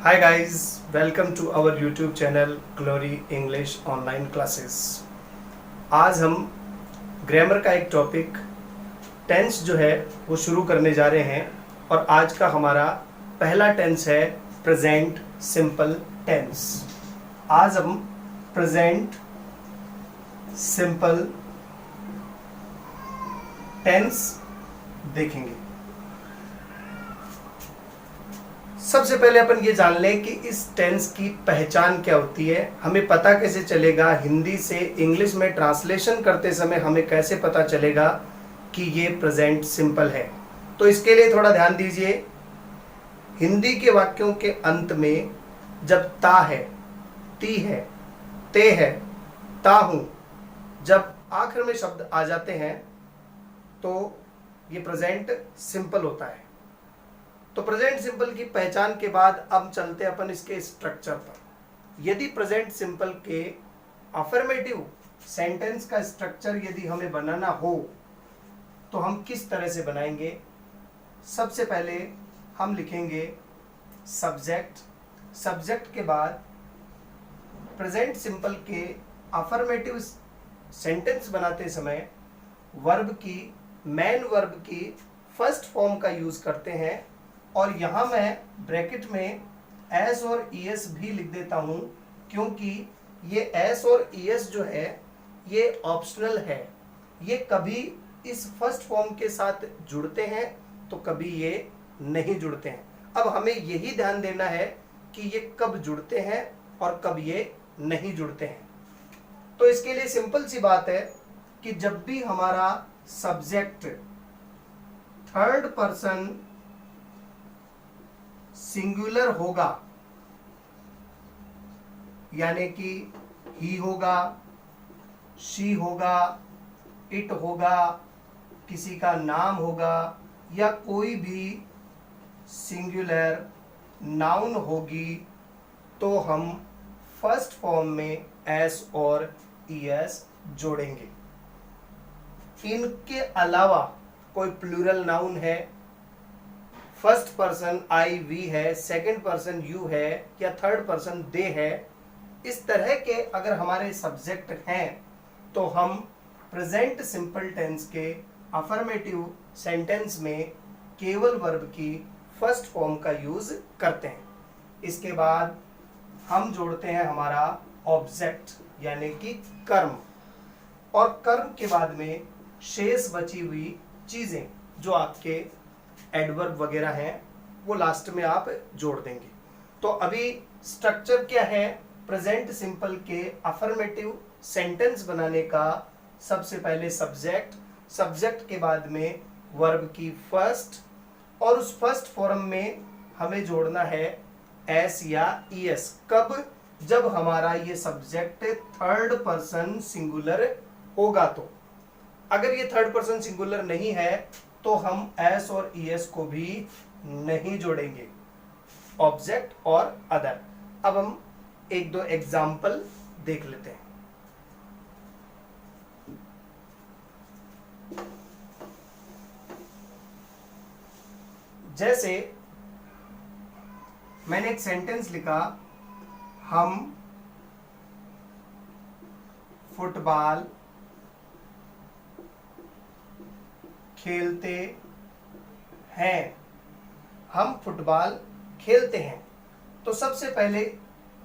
Hi guys, welcome to our YouTube channel Glory English Online Classes। आज हम grammar का एक टॉपिक टेंस जो है वो शुरू करने जा रहे हैं और आज का हमारा पहला टेंस है प्रेजेंट सिंपल टेंस। आज हम प्रेजेंट सिंपल टेंस देखेंगे। सबसे पहले अपन ये जान लें कि इस टेंस की पहचान क्या होती है, हमें पता कैसे चलेगा, हिंदी से इंग्लिश में ट्रांसलेशन करते समय हमें कैसे पता चलेगा कि ये प्रेजेंट सिंपल है। तो इसके लिए थोड़ा ध्यान दीजिए। हिंदी के वाक्यों के अंत में जब ता है, ती है, ते है, ता हूं, जब आखिर में शब्द आ जाते हैं तो ये प्रेजेंट सिंपल होता है। तो प्रेजेंट सिंपल की पहचान के बाद अब चलते हैं अपन इसके स्ट्रक्चर पर। यदि प्रेजेंट सिंपल के अफर्मेटिव सेंटेंस का स्ट्रक्चर यदि हमें बनाना हो तो हम किस तरह से बनाएंगे। सबसे पहले हम लिखेंगे सब्जेक्ट, सब्जेक्ट के बाद प्रेजेंट सिंपल के अफर्मेटिव सेंटेंस बनाते समय वर्ब की, मेन वर्ब की फर्स्ट फॉर्म का यूज करते हैं और यहां मैं ब्रैकेट में एस और ईएस भी लिख देता हूं क्योंकि ये एस और ईएस जो है ये ऑप्शनल है। ये कभी इस फर्स्ट फॉर्म के साथ जुड़ते हैं तो कभी ये नहीं जुड़ते हैं। अब हमें यही ध्यान देना है कि ये कब जुड़ते हैं और कब ये नहीं जुड़ते हैं। तो इसके लिए सिंपल सी बात है कि जब भी हमारा सब्जेक्ट थर्ड पर्सन सिंगुलर होगा, यानी कि ही होगा, शी होगा, इट होगा, किसी का नाम होगा या कोई भी सिंगुलर नाउन होगी तो हम फर्स्ट फॉर्म में एस और ईएस जोड़ेंगे। इनके अलावा कोई प्लूरल नाउन है, फर्स्ट पर्सन आई वी है, सेकंड पर्सन यू है या थर्ड पर्सन दे है, इस तरह के अगर हमारे सब्जेक्ट हैं तो हम प्रेजेंट सिंपल टेंस के अफर्मेटिव सेंटेंस में केवल वर्ब की फर्स्ट फॉर्म का यूज करते हैं। इसके बाद हम जोड़ते हैं हमारा ऑब्जेक्ट यानी कि कर्म, और कर्म के बाद में शेष बची हुई चीजें जो आपके एडवर्ब वगैरह हैं वो लास्ट में आप जोड़ देंगे। तो अभी स्ट्रक्चर क्या है प्रेजेंट सिंपल के अफर्मेटिव सेंटेंस बनाने का। सबसे पहले सब्जेक्ट, सब्जेक्ट के बाद में वर्ब की फर्स्ट, और उस फर्स्ट फॉर्म में हमें जोड़ना है एस या ईएस। कब? जब हमारा ये सब्जेक्ट थर्ड पर्सन सिंगुलर होगा। तो अगर ये थर्ड पर्सन सिंगुलर नहीं है तो हम एस और ईएस को भी नहीं जोड़ेंगे, ऑब्जेक्ट और अदर। अब हम एक दो एग्जाम्पल देख लेते हैं। जैसे मैंने एक सेंटेंस लिखा, हम फुटबॉल खेलते हैं। हम फुटबॉल खेलते हैं। तो सबसे पहले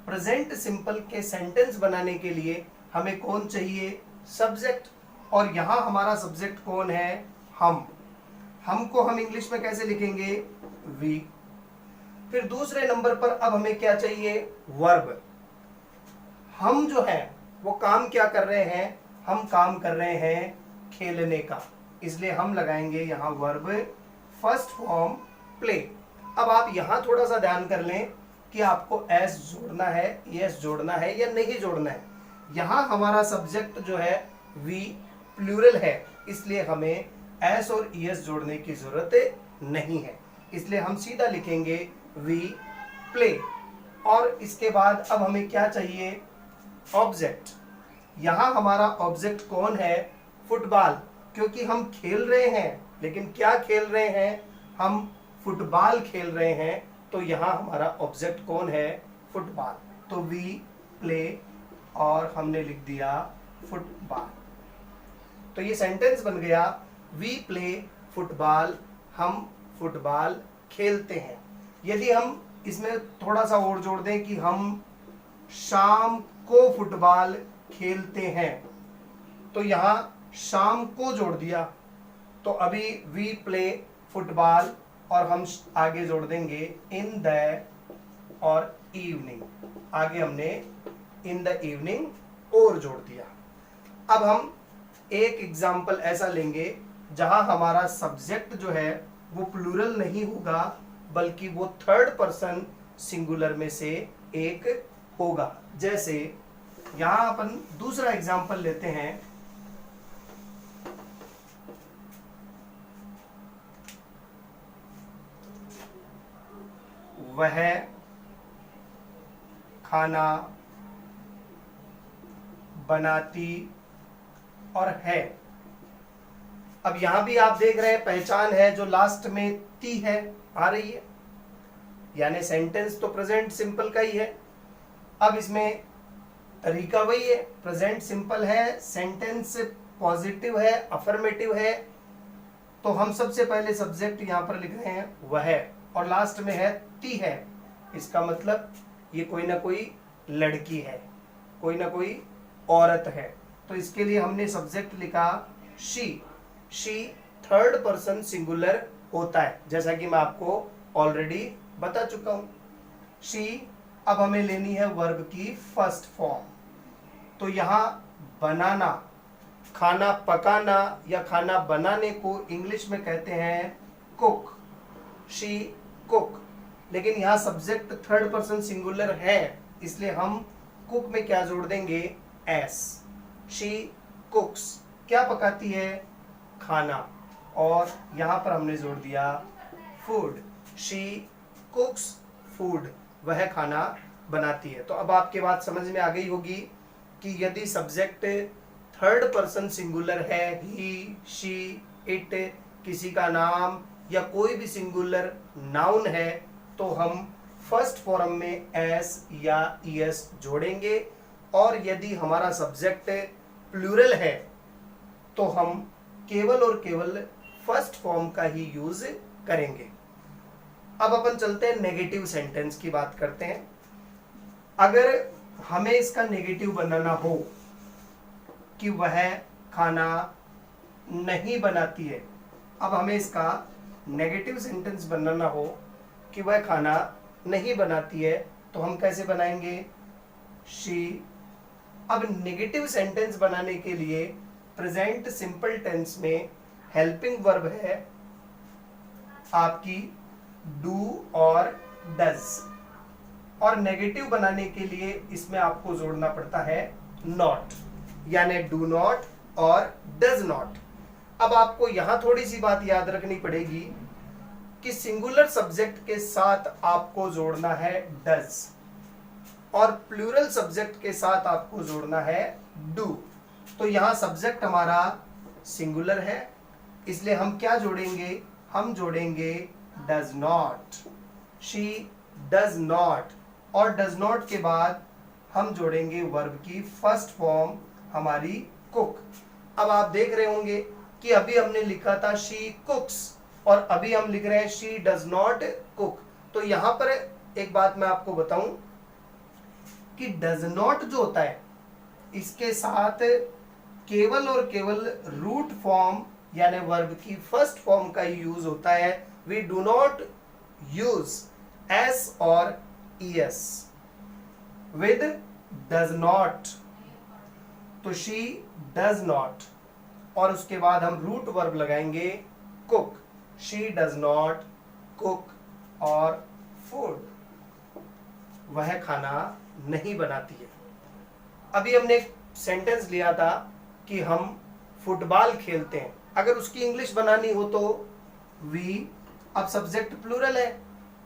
प्रेजेंट सिंपल के सेंटेंस बनाने के लिए हमें कौन चाहिए? सब्जेक्ट। और यहां हमारा सब्जेक्ट कौन है? हम को हम इंग्लिश में कैसे लिखेंगे? वी। फिर दूसरे नंबर पर अब हमें क्या चाहिए? वर्ब। हम जो है वो काम क्या कर रहे हैं? हम काम कर रहे हैं खेलने का, इसलिए हम लगाएंगे यहां वर्ब फर्स्ट फॉर्म प्ले। अब आप यहां थोड़ा सा ध्यान कर लें कि आपको एस जोड़ना है, एस जोड़ना है या नहीं जोड़ना है। यहां हमारा सब्जेक्ट जो है वी प्लूरल है, इसलिए हमें एस और ईएस जोड़ने की जरूरत नहीं है, इसलिए हम सीधा लिखेंगे वी प्ले। और इसके बाद अब हमें क्या चाहिए? ऑब्जेक्ट। यहां हमारा ऑब्जेक्ट कौन है? फुटबॉल, क्योंकि हम खेल रहे हैं। लेकिन क्या खेल रहे हैं? हम फुटबॉल खेल रहे हैं। तो यहाँ हमारा ऑब्जेक्ट कौन है, फुटबॉल। तो वी प्ले और हमने लिख दिया फुटबॉल। तो ये सेंटेंस बन गया, वी प्ले फुटबॉल, हम फुटबॉल खेलते हैं। यदि हम इसमें थोड़ा सा और जोड़ दें कि हम शाम को फुटबॉल खेलते हैं, तो यहां शाम को जोड़ दिया, तो अभी वी प्ले फुटबॉल और हम आगे जोड़ देंगे इन द और इवनिंग, आगे हमने इन द इवनिंग और जोड़ दिया। अब हम एक एग्जाम्पल ऐसा लेंगे जहां हमारा सब्जेक्ट जो है वो प्लूरल नहीं होगा, बल्कि वो थर्ड पर्सन सिंगुलर में से एक होगा। जैसे यहां अपन दूसरा एग्जाम्पल लेते हैं, वह खाना बनाती और है। अब यहां भी आप देख रहे हैं पहचान है जो लास्ट में ती है आ रही है, यानी सेंटेंस तो प्रेजेंट सिंपल का ही है। अब इसमें तरीका वही है, प्रेजेंट सिंपल है, सेंटेंस पॉजिटिव है, अफर्मेटिव है। तो हम सबसे पहले सब्जेक्ट यहां पर लिख रहे हैं वह, और लास्ट में है ती है। इसका मतलब ये कोई ना कोई लड़की है, कोई ना कोई औरत है। तो इसके लिए हमने सब्जेक्ट लिखा she. She third person singular होता है, जैसा कि मैं आपको ऑलरेडी बता चुका हूं। शी, अब हमें लेनी है वर्ब की फर्स्ट फॉर्म। तो यहां बनाना, खाना पकाना या खाना बनाने को इंग्लिश में कहते हैं कुक, शी कुक। लेकिन यहां सब्जेक्ट थर्ड पर्सन सिंगुलर है, इसलिए हम कुक में क्या जोड़ देंगे, एस। शी कुक्स, क्या पकाती है, खाना, और यहां पर हमने जोड़ दिया फूड। शी कुक्स फूड, वह खाना बनाती है। तो अब आपके बात समझ में आ गई होगी कि यदि सब्जेक्ट थर्ड पर्सन सिंगुलर है, ही, शी, इट, किसी का नाम या कोई भी सिंगुलर नाउन है, तो हम फर्स्ट फॉर्म में एस या ईएस जोड़ेंगे। और यदि हमारा सब्जेक्ट प्लूरल है तो हम केवल और केवल फर्स्ट फॉर्म का ही यूज करेंगे। अब अपन चलते हैं नेगेटिव सेंटेंस की बात करते हैं। अगर हमें इसका नेगेटिव बनाना हो कि वह खाना नहीं बनाती है, अब हमें इसका नेगेटिव सेंटेंस बनाना हो कि वह खाना नहीं बनाती है, तो हम कैसे बनाएंगे, शी। अब नेगेटिव सेंटेंस बनाने के लिए प्रेजेंट सिंपल टेंस में हेल्पिंग वर्ब है आपकी डू और डज, और नेगेटिव बनाने के लिए इसमें आपको जोड़ना पड़ता है नॉट, यानी डू नॉट और डज नॉट। अब आपको यहां थोड़ी सी बात याद रखनी पड़ेगी कि सिंगुलर सब्जेक्ट के साथ आपको जोड़ना है डज, और प्लूरल सब्जेक्ट के साथ आपको जोड़ना है डू। तो यहां सब्जेक्ट हमारा सिंगुलर है, इसलिए हम क्या जोड़ेंगे, हम जोड़ेंगे does not. She does not, और डज नॉट के बाद हम जोड़ेंगे वर्ब की फर्स्ट फॉर्म हमारी कुक। अब आप देख रहे होंगे कि अभी हमने लिखा था शी कुक्स, और अभी हम लिख रहे हैं शी डज नॉट कुक। तो यहां पर एक बात मैं आपको बताऊं कि डज नॉट जो होता है, इसके साथ केवल और केवल रूट फॉर्म यानी वर्ब की फर्स्ट फॉर्म का ही यूज होता है। We do not use s और ईएस विद डज नॉट। तो शी डज नॉट, और उसके बाद हम रूट वर्ब लगाएंगे cook. She does not cook और फूड, वह खाना नहीं बनाती है। अभी हमने एक सेंटेंस लिया था कि हम फुटबॉल खेलते हैं, अगर उसकी इंग्लिश बनानी हो तो वी। अब सब्जेक्ट प्लूरल है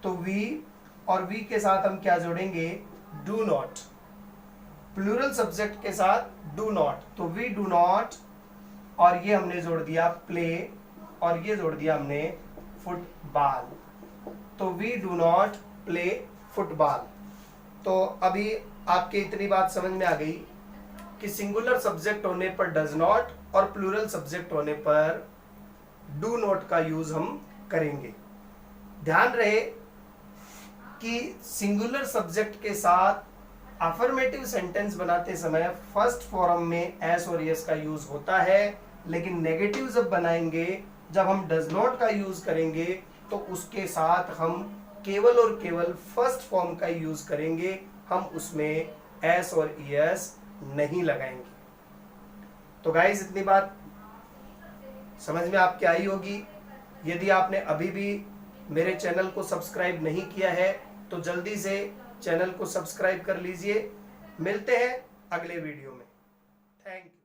तो वी, और वी के साथ हम क्या जोड़ेंगे, डू नॉट। प्लूरल सब्जेक्ट के साथ डू नॉट, तो वी डू नॉट, और ये हमने जोड़ दिया प्ले, और ये जोड़ दिया हमने फुटबॉल। तो we do not play football. तो अभी आपके इतनी बात समझ में आ गई कि सिंगुलर सब्जेक्ट होने पर डज नॉट और प्लूरल सब्जेक्ट होने पर डू नॉट का यूज हम करेंगे। ध्यान रहे कि सिंगुलर सब्जेक्ट के साथ अफर्मेटिव सेंटेंस बनाते समय फर्स्ट फॉर्म में एस और यस का यूज होता है, लेकिन नेगेटिव जब बनाएंगे, जब हम डज नॉट का यूज करेंगे तो उसके साथ हम केवल और केवल फर्स्ट फॉर्म का यूज करेंगे, हम उसमें एस और यस नहीं लगाएंगे। तो गाइस इतनी बात समझ में आपके आई होगी। यदि आपने अभी भी मेरे चैनल को सब्सक्राइब नहीं किया है तो जल्दी से चैनल को सब्सक्राइब कर लीजिए। मिलते हैं अगले वीडियो में। Thank you.